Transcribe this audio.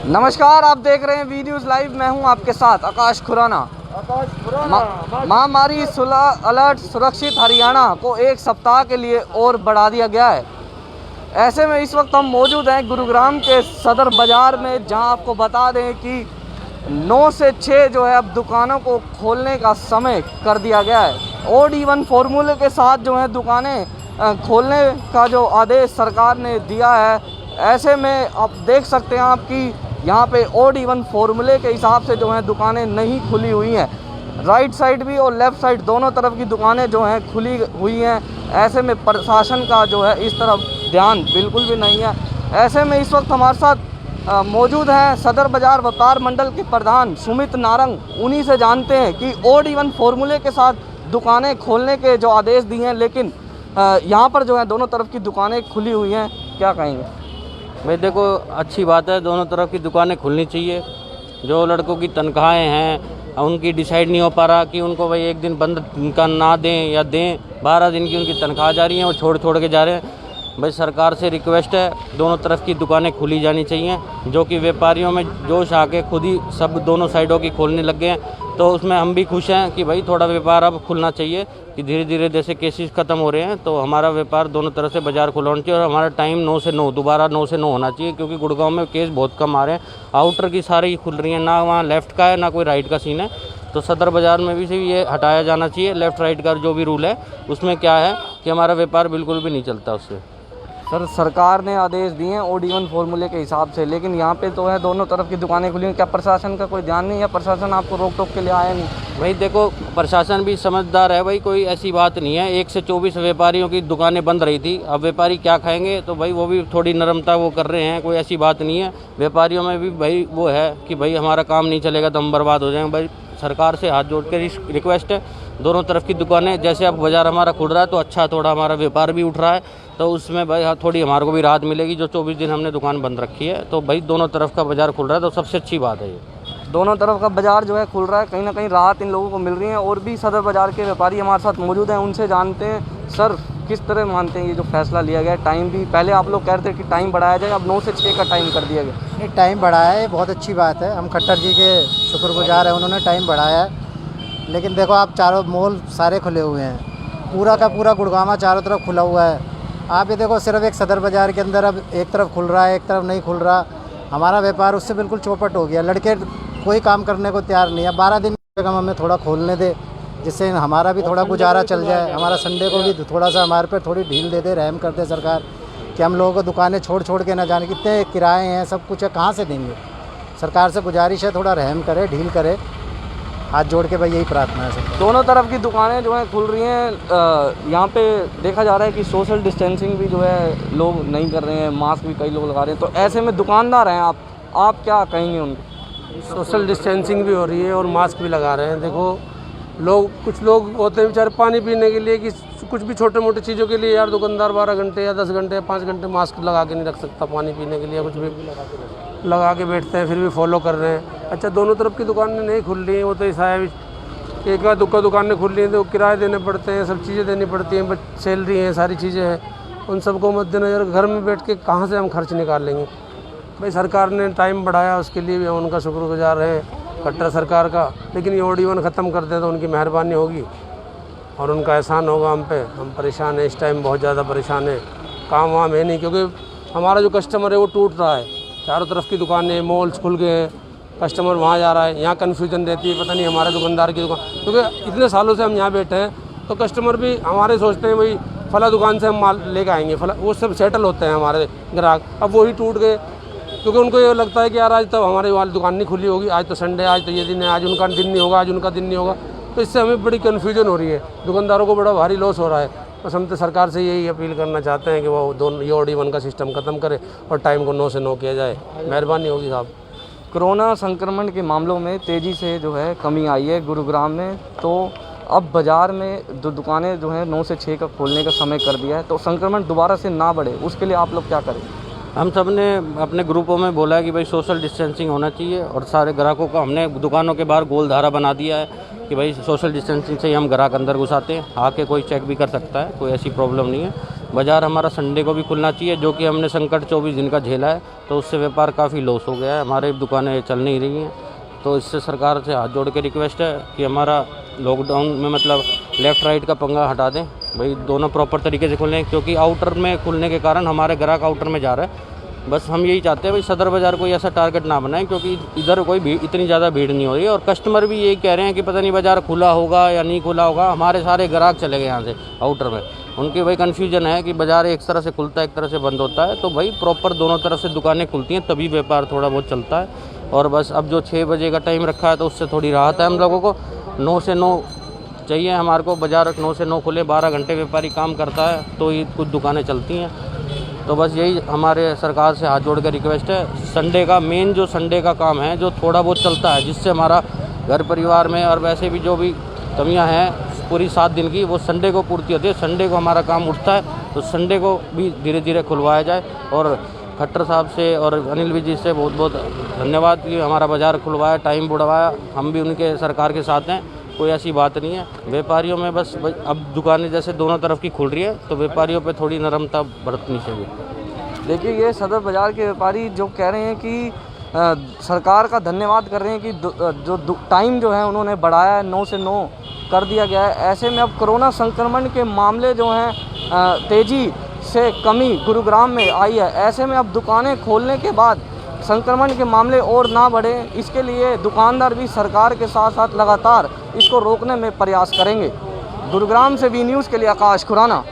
नमस्कार, आप देख रहे हैं वी न्यूज़ लाइव। मैं हूं आपके साथ आकाश खुराना। महामारी अलर्ट सुरक्षित हरियाणा को एक सप्ताह के लिए और बढ़ा दिया गया है। ऐसे में इस वक्त हम मौजूद हैं गुरुग्राम के सदर बाज़ार में, जहां आपको बता दें कि 9 से 6 जो है अब दुकानों को खोलने का समय कर दिया गया है। ऑड इवन फॉर्मूले के साथ जो है दुकानें खोलने का जो आदेश सरकार ने दिया है। ऐसे में आप देख सकते हैं आप कि यहाँ पे ऑड इवन फॉर्मूले के हिसाब से जो है दुकानें नहीं खुली हुई हैं। राइट साइड भी और लेफ़्ट साइड दोनों तरफ की दुकानें जो हैं खुली हुई हैं। ऐसे में प्रशासन का जो है इस तरफ ध्यान बिल्कुल भी नहीं है। ऐसे में इस वक्त हमारे साथ मौजूद हैं सदर बाज़ार व्यापार मंडल के प्रधान सुमित नारंग। उन्हीं से जानते हैं कि ऑड इवन फॉर्मूले के साथ दुकानें खोलने के जो आदेश दिए हैं, लेकिन यहाँ पर जो है दोनों तरफ की दुकानें खुली हुई हैं। क्या कहेंगे भाई? देखो, अच्छी बात है, दोनों तरफ की दुकानें खुलनी चाहिए। जो लड़कों की तनख्वाहें हैं उनकी डिसाइड नहीं हो पा रहा कि उनको भाई एक दिन बंद का ना दें या दें। 12 दिन की उनकी तनख्वाह जा रही हैं, वो छोड़ के जा रहे हैं। भाई सरकार से रिक्वेस्ट है, दोनों तरफ की दुकानें खुली जानी चाहिए। जो कि व्यापारियों में जोश आके खुद ही सब दोनों साइडों की खोलने लग गए हैं, तो उसमें हम भी खुश हैं कि भाई थोड़ा व्यापार अब खुलना चाहिए। कि धीरे धीरे जैसे केसेस ख़त्म हो रहे हैं तो हमारा व्यापार दोनों तरफ से बाज़ार खुला होना चाहिए। और हमारा टाइम 9 से 9 दोबारा 9 से 9 होना चाहिए, क्योंकि गुड़गांव में केस बहुत कम आ रहे हैं। आउटर की सारी खुल रही हैं, ना वहाँ लेफ़्ट का है ना कोई राइट का सीन है। तो सदर बाज़ार में भी ये हटाया जाना चाहिए। लेफ़्ट राइट का जो भी रूल है उसमें क्या है कि हमारा व्यापार बिल्कुल भी नहीं चलता उससे। सर, सरकार ने आदेश दिए हैं ऑड इवन फॉर्मूले के हिसाब से, लेकिन यहाँ पे तो है दोनों तरफ की दुकानें खुली हैं। क्या प्रशासन का कोई ध्यान नहीं है? प्रशासन आपको रोक टोक के लिए आया नहीं? भाई देखो, प्रशासन भी समझदार है भाई, कोई ऐसी बात नहीं है। 1 से 24 व्यापारियों की दुकानें बंद रही थी, अब व्यापारी क्या खाएंगे? तो भाई वो भी थोड़ी नरमता वो कर रहे हैं, कोई ऐसी बात नहीं है। व्यापारियों में भी भाई वो है कि भाई हमारा काम नहीं चलेगा तो हम बर्बाद हो जाएंगे। भाई सरकार से हाथ जोड़ के रिक्वेस्ट है, दोनों तरफ की दुकानें, जैसे अब बाज़ार हमारा खुल रहा है तो अच्छा थोड़ा हमारा व्यापार भी उठ रहा है, तो उसमें भाई थोड़ी हमारे को भी राहत मिलेगी। जो 24 दिन हमने दुकान बंद रखी है, तो भाई दोनों तरफ का बाज़ार खुल रहा है तो सबसे अच्छी बात है ये। दोनों तरफ का बाज़ार जो है खुल रहा है, कहीं ना कहीं राहत इन लोगों को मिल रही है। और भी सदर बाज़ार के व्यापारी हमारे साथ मौजूद हैं, उनसे जानते हैं सर किस तरह मानते हैं ये जो फैसला लिया गया है। टाइम भी पहले आप लोग कह रहे थे कि टाइम बढ़ाया जाए, अब 9 से 6 का टाइम कर दिया गया। नहीं, टाइम बढ़ाया है, बहुत अच्छी बात है। हम खट्टर जी के शुक्रगुजार हैं, उन्होंने टाइम बढ़ाया है। लेकिन देखो, आप चारों मॉल सारे खुले हुए हैं, पूरा का पूरा गुड़गांव चारों तरफ खुला हुआ है। आप ये देखो, सिर्फ एक सदर बाज़ार के अंदर अब एक तरफ खुल रहा है, एक तरफ नहीं खुल रहा। हमारा व्यापार उससे बिल्कुल चौपट हो गया। लड़के कोई काम करने को तैयार नहीं है। 12 दिन कम हमें थोड़ा खोलने दे, जिससे हमारा भी थोड़ा गुजारा चल जाए। हमारा संडे को भी थोड़ा सा हमारे पे थोड़ी ढील दे दे, रहम कर दे सरकार, कि हम लोगों को दुकानें छोड़ के ना जाने। कितने किराए हैं, सब कुछ है, कहाँ से देंगे? सरकार से गुजारिश है, थोड़ा रहम करे, ढील करे, हाथ जोड़ के भाई यही प्रार्थना है सर। दोनों तरफ की दुकानें जो हैं खुल रही हैं। यहाँ पे देखा जा रहा है कि सोशल डिस्टेंसिंग भी जो है लोग नहीं कर रहे हैं, मास्क भी कई लोग लगा रहे हैं। तो ऐसे में दुकानदार हैं, आप क्या कहेंगे उनको? सोशल डिस्टेंसिंग भी हो रही है और मास्क भी लगा रहे हैं। देखो, कुछ लोग होते हैं बेचारे पानी पीने के लिए, कि कुछ भी छोटे मोटे चीज़ों के लिए यार दुकानदार 12 घंटे या 10 घंटे या 5 घंटे मास्क लगा के नहीं रख सकता। पानी पीने के लिए कुछ भी लगा के बैठते हैं, फिर भी फॉलो कर रहे हैं। अच्छा, दोनों तरफ की दुकानें नहीं खुल रही हैं, वो तो ऐसा है एक आध दुकानें खुल रही हैं तो किराए देने पड़ते हैं, सब चीज़ें देनी पड़ती हैं, सैलरी हैं, सारी चीज़ें हैं। उन सबको मद्देनज़र घर में बैठ के कहाँ से हम खर्च निकाल लेंगे? भाई सरकार ने टाइम बढ़ाया, उसके लिए भी हम उनका शुक्रगुजार हैं, खट्टर सरकार का। लेकिन ये ऑड इवन ख़त्म कर दें तो उनकी मेहरबानी होगी और उनका एहसान होगा हम पे। हम परेशान हैं, इस टाइम बहुत ज़्यादा परेशान हैं। काम वाम है नहीं, क्योंकि हमारा जो कस्टमर है वो टूट रहा है। चारों तरफ की दुकानें, मॉल्स खुल गए हैं, कस्टमर वहाँ जा रहा है, यहाँ कन्फ्यूजन रहती है, पता नहीं हमारे दुकानदार की दुकान, क्योंकि इतने सालों से हम यहाँ बैठे हैं तो कस्टमर भी हमारे सोचते हैं भाई फला दुकान से हम माल लेके आएंगे, फला, वो सब सेटल होते हैं हमारे ग्राहक। अब वही टूट गए, क्योंकि उनको ये लगता है कि यार आज तो हमारी वाली दुकान नहीं खुली होगी, आज तो संडे, आज तो ये दिन है, आज उनका दिन नहीं होगा, आज उनका दिन नहीं होगा। तो इससे हमें बड़ी कन्फ्यूजन हो रही है, दुकानदारों को बड़ा भारी लॉस हो रहा है। बस हम तो सरकार से यही अपील करना चाहते हैं कि वो दोनों ये ऑड इवन का सिस्टम ख़त्म करे और टाइम को 9 से 9 किया जाए। मेहरबानी होगी साहब। कोरोना संक्रमण के मामलों में तेज़ी से जो है कमी आई है गुरुग्राम में, तो अब बाज़ार में दुकानें जो हैं 9 से 6 का खोलने का समय कर दिया है। तो संक्रमण दोबारा से ना बढ़े, उसके लिए आप लोग क्या करें? हम सब ने अपने ग्रुपों में बोला है कि भाई सोशल डिस्टेंसिंग होना चाहिए, और सारे ग्राहकों को हमने दुकानों के बाहर गोल धारा बना दिया है कि भाई सोशल डिस्टेंसिंग से ही हम ग्राहक अंदर घुसाते हैं। आके कोई चेक भी कर सकता है, कोई ऐसी प्रॉब्लम नहीं है। बाज़ार हमारा संडे को भी खुलना चाहिए, जो कि हमने संकट 24 दिन का झेला है, तो उससे व्यापार काफ़ी लॉस हो गया है, हमारी दुकानें चल नहीं रही हैं। तो इससे सरकार से हाथ जोड़ के रिक्वेस्ट है कि हमारा लॉकडाउन में मतलब लेफ़्ट राइट का पंगा हटा दें, भाई दोनों प्रॉपर तरीके से खुलें, क्योंकि आउटर में खुलने के कारण हमारे ग्राहक आउटर में जा रहे हैं। बस हम यही चाहते हैं भाई सदर बाज़ार कोई ऐसा टारगेट ना बनाए, क्योंकि इधर कोई भीड़, इतनी ज़्यादा भीड़ नहीं हो रही है, और कस्टमर भी यही कह रहे हैं कि पता नहीं बाज़ार खुला होगा या नहीं खुला होगा। हमारे सारे ग्राहक चले गए यहाँ से आउटर में, उनकी भाई कन्फ्यूजन है कि बाज़ार एक तरह से खुलता है, एक तरह से बंद होता है। तो भाई प्रॉपर दोनों तरफ से दुकानें खुलती हैं तभी व्यापार थोड़ा बहुत चलता है। और बस अब जो 6 बजे का टाइम रखा है तो उससे थोड़ी राहत है हम लोगों को। 9 से 9 चाहिए हमारे को, बाज़ार 9 से 9 खुले, 12 घंटे व्यापारी काम करता है तो ये कुछ दुकानें चलती हैं। तो बस यही हमारे सरकार से हाथ जोड़ कर रिक्वेस्ट है, संडे का मेन जो संडे का काम है, जो थोड़ा बहुत चलता है, जिससे हमारा घर परिवार में और वैसे भी जो भी कमियां हैं पूरी 7 दिन की, वो संडे को पूर्ति होती है। संडे को हमारा काम उठता है, तो संडे को भी धीरे धीरे खुलवाया जाए। और खट्टर साहब से और अनिल विजी से बहुत बहुत धन्यवाद कि हमारा बाज़ार खुलवाया, टाइम बढ़वाया। हम भी उनके सरकार के साथ हैं, कोई ऐसी बात नहीं है। व्यापारियों में बस अब दुकानें जैसे दोनों तरफ की खुल रही है, तो व्यापारियों पे थोड़ी नरमता बरतनी चाहिए। देखिए, ये सदर बाज़ार के व्यापारी जो कह रहे हैं कि सरकार का धन्यवाद कर रहे हैं कि जो टाइम जो है उन्होंने बढ़ाया है, 9 से 9 कर दिया गया है। ऐसे में अब कोरोना संक्रमण के मामले जो हैं तेज़ी से कमी गुरुग्राम में आई है। ऐसे में अब दुकानें खोलने के बाद संक्रमण के मामले और ना बढ़े, इसके लिए दुकानदार भी सरकार के साथ साथ लगातार इसको रोकने में प्रयास करेंगे। गुरुग्राम से वी न्यूज़ के लिए आकाश खुराना।